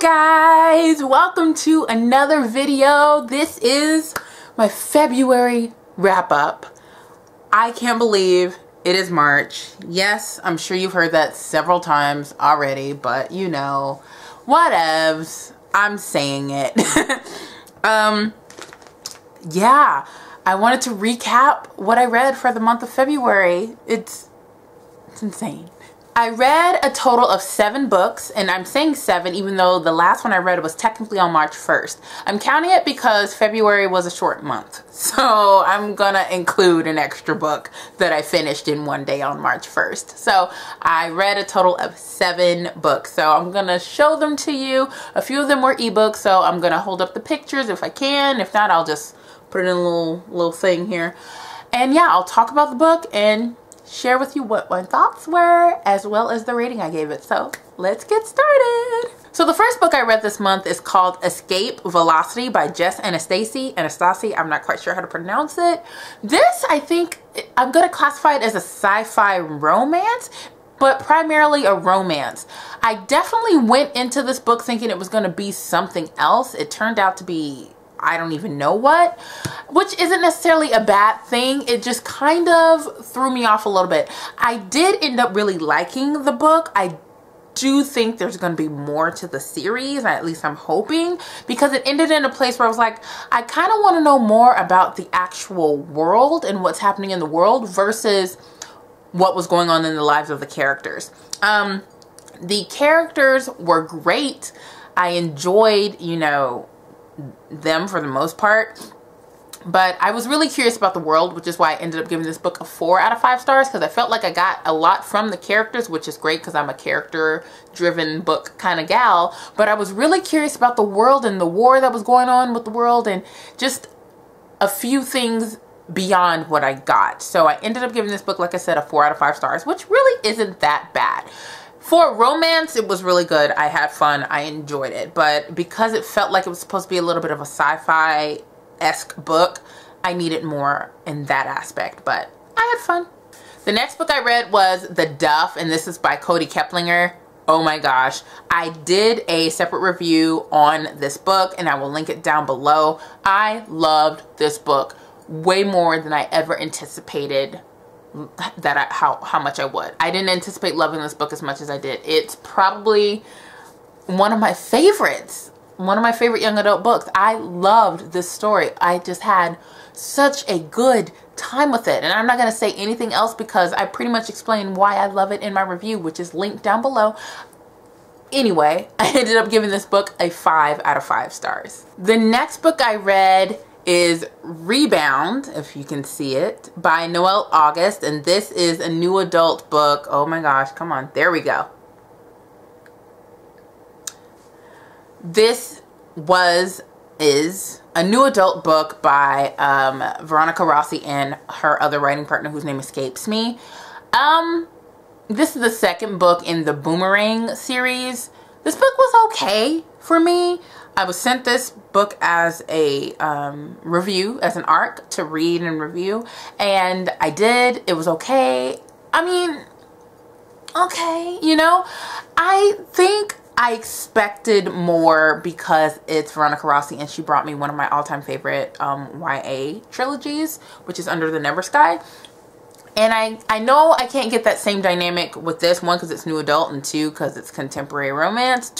guys, welcome to another video. This is my February wrap-up. I can't believe it is March. Yes, I'm sure you've heard that several times already, but you know, whatevs. I'm saying it. Yeah, I wanted to recap what I read for the month of February. It's insane. I read a total of 7 books, and I'm saying 7 even though the last one I read was technically on March 1st. I'm counting it because February was a short month, so I'm gonna include an extra book that I finished in one day on March 1st. So I read a total of 7 books, so I'm gonna show them to you. A few of them were ebooks, so I'm gonna hold up the pictures if I can. If not, I'll just put it in a little thing here. And yeah, I'll talk about the book and share with you what my thoughts were, as well as the rating I gave it. So let's get started. So the first book I read this month is called Escape Velocity by Jess Anastasi. I'm not quite sure how to pronounce it. This, I think, I'm going to classify it as a sci-fi romance, but primarily a romance. I definitely went into this book thinking it was going to be something else. It turned out to be, I don't even know what, which isn't necessarily a bad thing. It just kind of threw me off a little bit. I did end up really liking the book. I do think there's going to be more to the series, at least I'm hoping, because it ended in a place where I was like, I kind of want to know more about the actual world and what's happening in the world versus what was going on in the lives of the characters. The characters were great. I enjoyed, you know, them for the most part, but I was really curious about the world, which is why I ended up giving this book a 4 out of 5 stars, because I felt like I got a lot from the characters, which is great because I'm a character driven book kind of gal. But I was really curious about the world and the war that was going on with the world and just a few things beyond what I got. So I ended up giving this book, like I said, a 4 out of 5 stars, which really isn't that bad. For romance, it was really good. I had fun. I enjoyed it. But because it felt like it was supposed to be a little bit of a sci-fi-esque book, I needed more in that aspect. But I had fun. The next book I read was The Duff, and this is by Cody Keplinger. Oh my gosh. I did a separate review on this book, and I will link it down below. I loved this book way more than I ever anticipated that how much I would. I didn't anticipate loving this book as much as I did. It's probably one of my favorites. One of my favorite young adult books. I loved this story. I just had such a good time with it. And I'm not going to say anything else because I pretty much explained why I love it in my review, which is linked down below. Anyway, I ended up giving this book a 5 out of 5 stars. The next book I read is Rebound, if you can see it, by Noelle August, and this is a new adult book. Oh my gosh, come on, there we go. This is a new adult book by Veronica Rossi and her other writing partner whose name escapes me. This is the second book in the Boomerang series. This book was okay for me. I was sent this book as a review, as an ARC to read and review, and I did. It was okay. I mean, okay, you know. I think I expected more because it's Veronica Rossi and she brought me one of my all-time favorite YA trilogies, which is Under the Never Sky. And I know I can't get that same dynamic with this, one because it's new adult, and 2 because it's contemporary romance.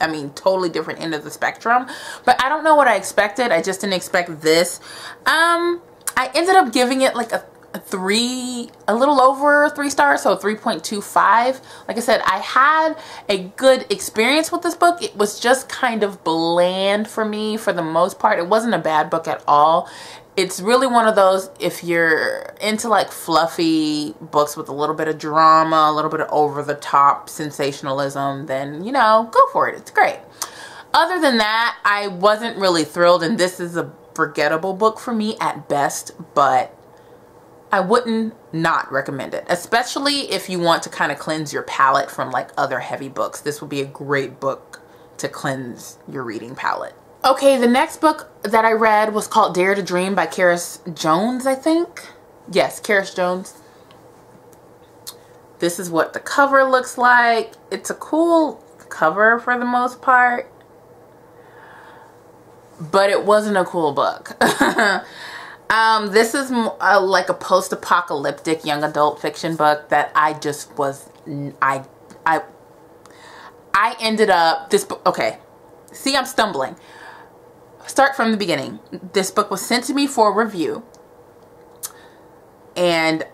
I mean, totally different end of the spectrum. But I don't know what I expected. I just didn't expect this. I ended up giving it like a 3, a little over 3 stars, so 3.25. Like I said, I had a good experience with this book. It was just kind of bland for me for the most part. It wasn't a bad book at all. It's really one of those, if you're into like fluffy books with a little bit of drama, a little bit of over-the-top sensationalism, then, you know, go for it. It's great. Other than that, I wasn't really thrilled, and this is a forgettable book for me at best, but I wouldn't not recommend it, especially if you want to kind of cleanse your palate from like other heavy books. This would be a great book to cleanse your reading palate. Okay, the next book that I read was called Dare to Dream by Karis Jones, I think. Yes, Karis Jones. This is what the cover looks like. It's a cool cover for the most part. but it wasn't a cool book. This is like a post-apocalyptic young adult fiction book that I just was, I ended up, this book, okay, see, I'm stumbling. Start from the beginning. This book was sent to me for review, and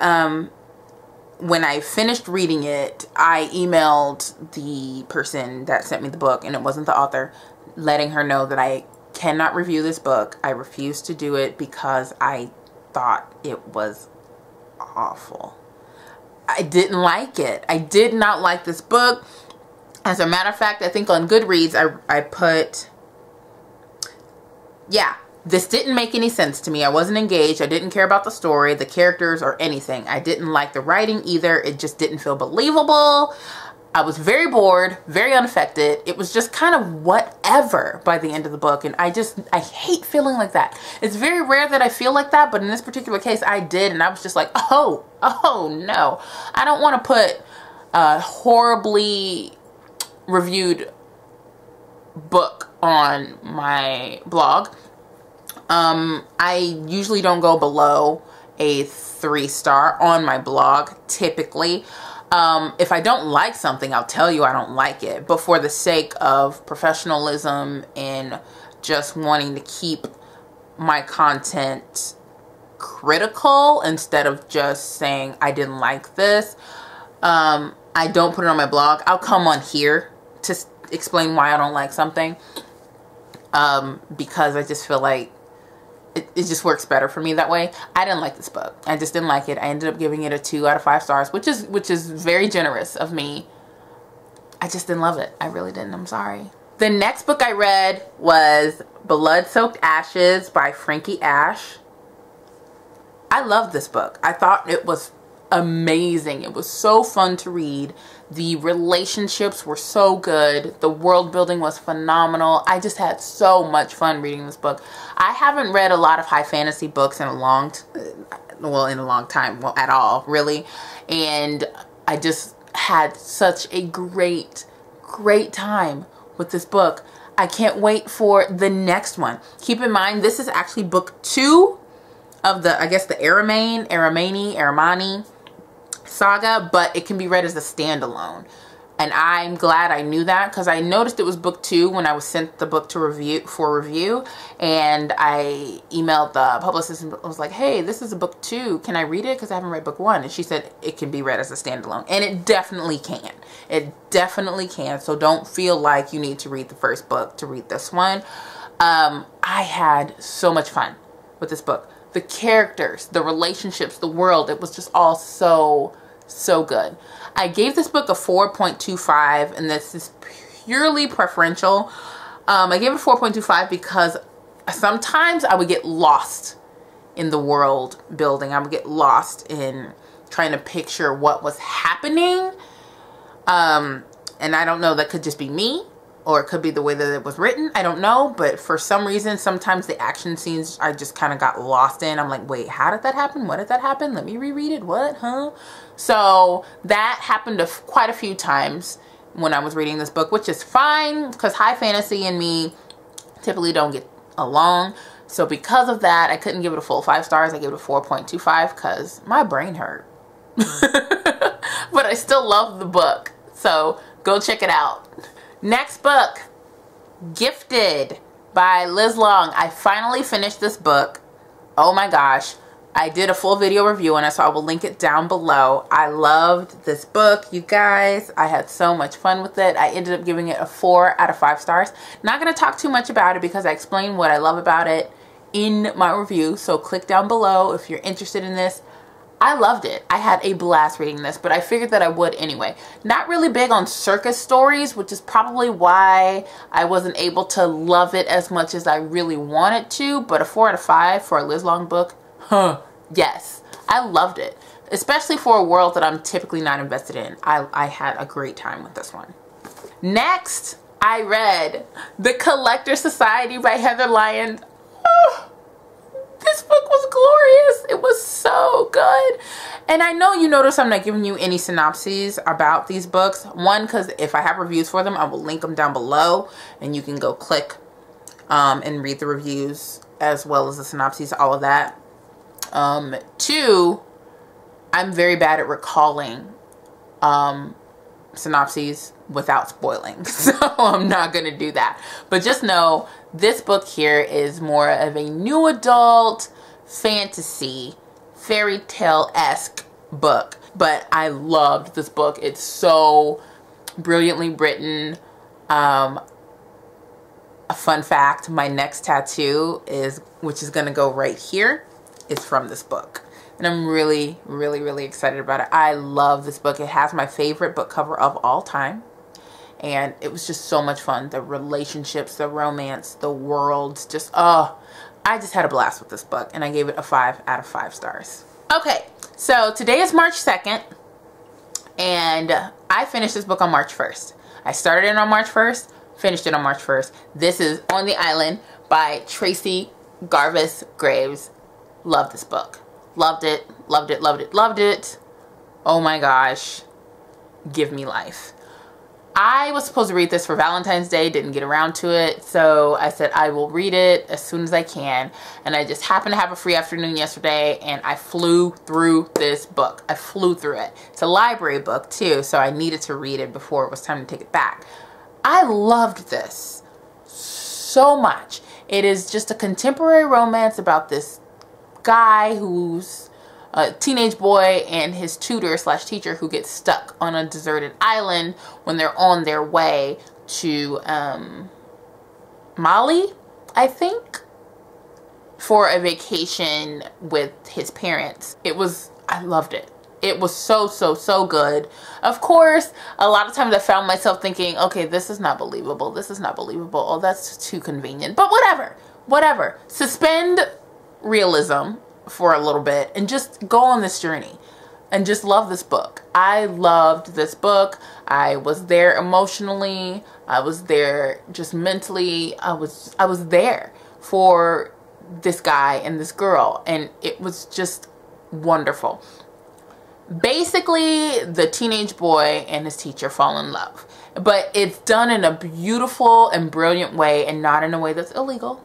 when I finished reading it, I emailed the person that sent me the book, and it wasn't the author, letting her know that I cannot review this book. I refused to do it because I thought it was awful. I didn't like it. I did not like this book. As a matter of fact, I think on Goodreads, I put, yeah, this didn't make any sense to me. I wasn't engaged. I didn't care about the story, the characters, or anything. I didn't like the writing either. It just didn't feel believable. I was very bored, very unaffected. It was just kind of whatever by the end of the book. And I hate feeling like that. It's very rare that I feel like that, but in this particular case, I did. And I was just like, oh no. I don't want to put a horribly reviewed book on my blog. I usually don't go below a 3-star on my blog, typically. If I don't like something, I'll tell you I don't like it. But for the sake of professionalism and just wanting to keep my content critical instead of just saying I didn't like this, I don't put it on my blog. I'll come on here to explain why I don't like something, because I just feel like it just works better for me that way. I didn't like this book. I just didn't like it. I ended up giving it a 2 out of 5 stars, which is very generous of me. I just didn't love it. I really didn't. I'm sorry. The next book I read was Blood-Soaked Ashes by Frankie Ash. I loved this book. I thought it was amazing. It was so fun to read. The relationships were so good. The world building was phenomenal. I just had so much fun reading this book. I haven't read a lot of high fantasy books in a long time, well, at all, really. And I just had such a great time with this book. I can't wait for the next one. Keep in mind, this is actually book 2 of the, I guess, the Aramani saga, but it can be read as a standalone. And I'm glad I knew that, because I noticed it was book 2 when I was sent the book to review, and I emailed the publicist and was like, hey, this is a book 2. Can I read it? Because I haven't read book 1. And she said it can be read as a standalone. And it definitely can. It definitely can. So don't feel like you need to read the first book to read this one. I had so much fun with this book. The characters, the relationships, the world, it was just all so good. I gave this book a 4.25, and this is purely preferential. I gave it 4.25 because sometimes I would get lost in the world building. I would get lost in trying to picture what was happening. And I don't know, that could just be me, or it could be the way that it was written. I don't know, but for some reason, sometimes the action scenes I just kind of got lost in. I'm like, wait, how did that happen? What did that happen? Let me reread it. What? Huh? So that happened quite a few times when I was reading this book, which is fine, because high fantasy and me typically don't get along. So because of that, I couldn't give it a full 5 stars. I gave it a 4.25 because my brain hurt. But I still love the book. So go check it out. Next book, Gifted by Liz Long. I finally finished this book. Oh my gosh. I did a full video review on it, so I will link it down below. I loved this book, you guys. I had so much fun with it. I ended up giving it a 4 out of 5 stars. Not going to talk too much about it because I explained what I love about it in my review. So click down below if you're interested in this. I loved it. I had a blast reading this, but I figured that I would anyway. Not really big on circus stories, which is probably why I wasn't able to love it as much as I really wanted to, but a 4 out of 5 for a Liz Long book, yes. I loved it, especially for a world that I'm typically not invested in. I had a great time with this one. Next, I read The Collector Society by Heather Lyons. This book was glorious. It was so good. And I know you notice I'm not giving you any synopses about these books. One, because if I have reviews for them, I will link them down below and you can go click and read the reviews as well as the synopses, all of that. 2, I'm very bad at recalling synopses without spoiling, so I'm not gonna do that. But just know this book here is more of a new adult fantasy fairy tale-esque book, but I loved this book. It's so brilliantly written. A fun fact, my next tattoo which is gonna go right here, is from this book. And I'm really, really, really excited about it. I love this book. It has my favorite book cover of all time. And it was just so much fun. The relationships, the romance, the worlds, just, oh, I just had a blast with this book. And I gave it a 5 out of 5 stars. Okay, so today is March 2nd. And I finished this book on March 1st. I started it on March 1st, finished it on March 1st. This is On the Island by Tracy Garvis Graves. Love this book. Loved it, loved it, loved it, loved it. Oh my gosh. Give me life. I was supposed to read this for Valentine's Day, didn't get around to it, so I said I will read it as soon as I can. And I just happened to have a free afternoon yesterday, and I flew through this book. I flew through it. It's a library book too, so I needed to read it before it was time to take it back. I loved this so much. It is just a contemporary romance about this guy who's a teenage boy and his tutor slash teacher who gets stuck on a deserted island when they're on their way to Mali, I think, for a vacation with his parents. I loved it. It was so, so, so good. Of course, a lot of times I found myself thinking, okay, this is not believable. This is not believable. Oh, that's too convenient. But whatever. Whatever. Suspend realism for a little bit and just go on this journey and just love this book. I loved this book. I was there emotionally. I was there just mentally. I was there for this guy and this girl, and it was just wonderful. Basically, the teenage boy and his teacher fall in love, but it's done in a beautiful and brilliant way and not in a way that's illegal.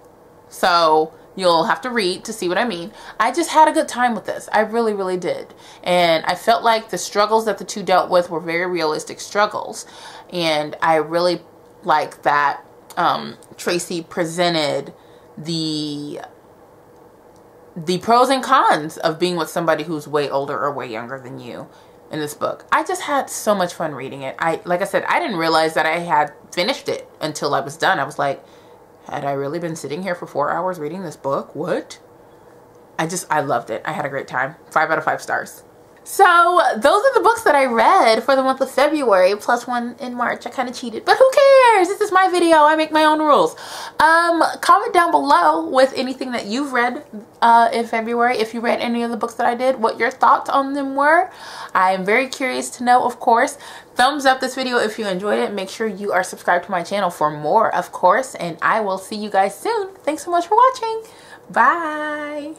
So you'll have to read to see what I mean. I just had a good time with this. I really, really did. And I felt like the struggles that the two dealt with were very realistic struggles. And I really like that Tracy presented the pros and cons of being with somebody who's way older or way younger than you in this book. I just had so much fun reading it. Like I said, I didn't realize that I had finished it until I was done. I was like, had I really been sitting here for 4 hours reading this book? What? I loved it. I had a great time. 5 out of 5 stars. So those are the books that I read for the month of February, plus one in March. I kind of cheated, but who cares? This is my video. I make my own rules. Comment down below with anything that you've read in February. If you read any of the books that I did, what your thoughts on them were. I am very curious to know, of course. Thumbs up this video if you enjoyed it. Make sure you are subscribed to my channel for more, of course. And I will see you guys soon. Thanks so much for watching. Bye.